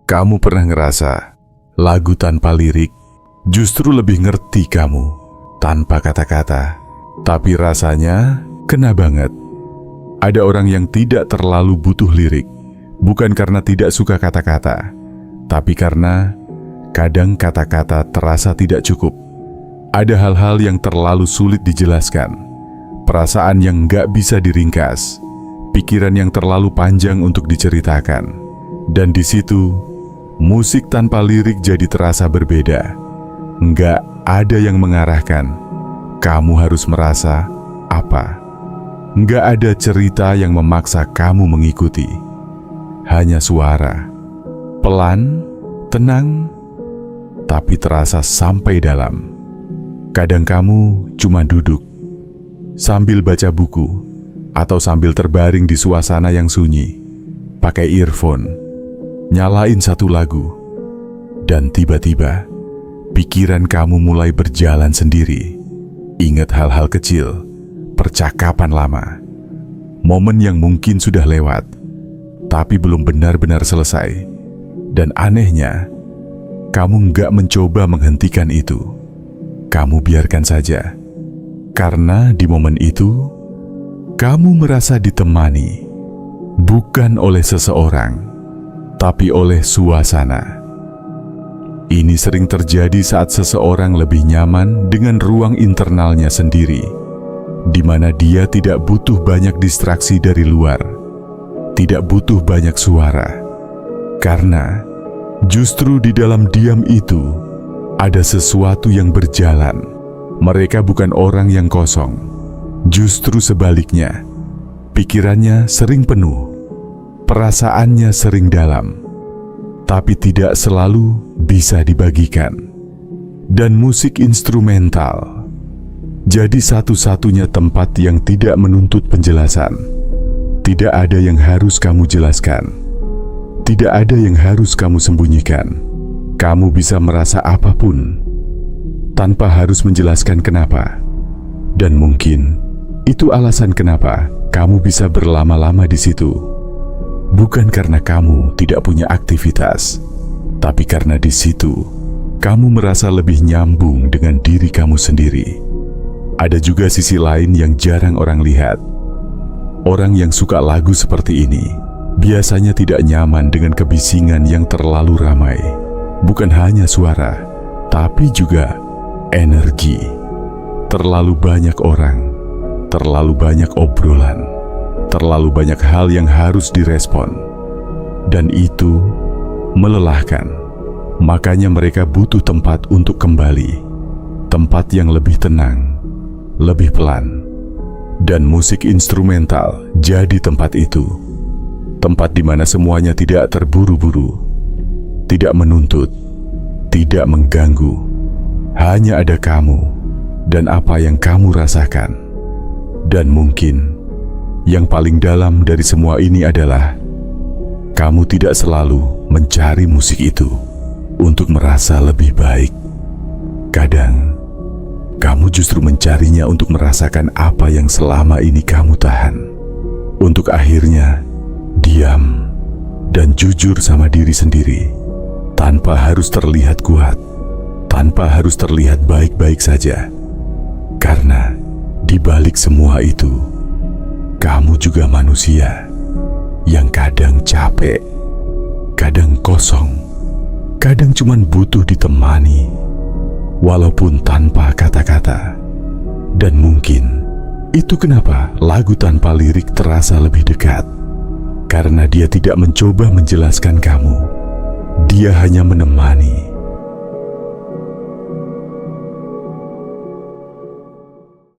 Kamu pernah ngerasa lagu tanpa lirik justru lebih ngerti kamu tanpa kata-kata, tapi rasanya kena banget. Ada orang yang tidak terlalu butuh lirik, bukan karena tidak suka kata-kata, tapi karena kadang kata-kata terasa tidak cukup. Ada hal-hal yang terlalu sulit dijelaskan, perasaan yang nggak bisa diringkas, pikiran yang terlalu panjang untuk diceritakan. Dan di situ, musik tanpa lirik jadi terasa berbeda. Nggak ada yang mengarahkan, kamu harus merasa apa. Nggak ada cerita yang memaksa kamu mengikuti. Hanya suara, pelan, tenang, tapi terasa sampai dalam. Kadang kamu cuma duduk, sambil baca buku, atau sambil terbaring di suasana yang sunyi, pakai earphone, nyalain satu lagu, dan tiba-tiba pikiran kamu mulai berjalan sendiri. Ingat hal-hal kecil, percakapan lama, momen yang mungkin sudah lewat, tapi belum benar-benar selesai. Dan anehnya, kamu nggak mencoba menghentikan itu. Kamu biarkan saja, karena di momen itu, kamu merasa ditemani, bukan oleh seseorang, tapi oleh suasana. Ini sering terjadi saat seseorang lebih nyaman dengan ruang internalnya sendiri, di mana dia tidak butuh banyak distraksi dari luar, tidak butuh banyak suara, karena justru di dalam diam itu ada sesuatu yang berjalan. Mereka bukan orang yang kosong, justru sebaliknya, pikirannya sering penuh, perasaannya sering dalam, tapi tidak selalu bisa dibagikan. Dan musik instrumental jadi satu-satunya tempat yang tidak menuntut penjelasan. Tidak ada yang harus kamu jelaskan, tidak ada yang harus kamu sembunyikan. Kamu bisa merasa apapun tanpa harus menjelaskan kenapa. Dan mungkin itu alasan kenapa kamu bisa berlama-lama di situ. Bukan karena kamu tidak punya aktivitas, tapi karena di situ kamu merasa lebih nyambung dengan diri kamu sendiri. Ada juga sisi lain yang jarang orang lihat. Orang yang suka lagu seperti ini biasanya tidak nyaman dengan kebisingan yang terlalu ramai. Bukan hanya suara, tapi juga energi. Terlalu banyak orang, terlalu banyak obrolan, terlalu banyak hal yang harus direspon. Dan itu melelahkan. Makanya mereka butuh tempat untuk kembali. Tempat yang lebih tenang, lebih pelan. Dan musik instrumental jadi tempat itu. Tempat di mana semuanya tidak terburu-buru, tidak menuntut, tidak mengganggu. Hanya ada kamu dan apa yang kamu rasakan. Dan mungkin yang paling dalam dari semua ini adalah kamu tidak selalu mencari musik itu untuk merasa lebih baik. Kadang kamu justru mencarinya untuk merasakan apa yang selama ini kamu tahan, untuk akhirnya diam dan jujur sama diri sendiri, tanpa harus terlihat kuat, tanpa harus terlihat baik-baik saja. Karena di balik semua itu, kamu juga manusia yang kadang capek, kadang kosong, kadang cuman butuh ditemani, walaupun tanpa kata-kata. Dan mungkin itu kenapa lagu tanpa lirik terasa lebih dekat, karena dia tidak mencoba menjelaskan kamu. Dia hanya menemani,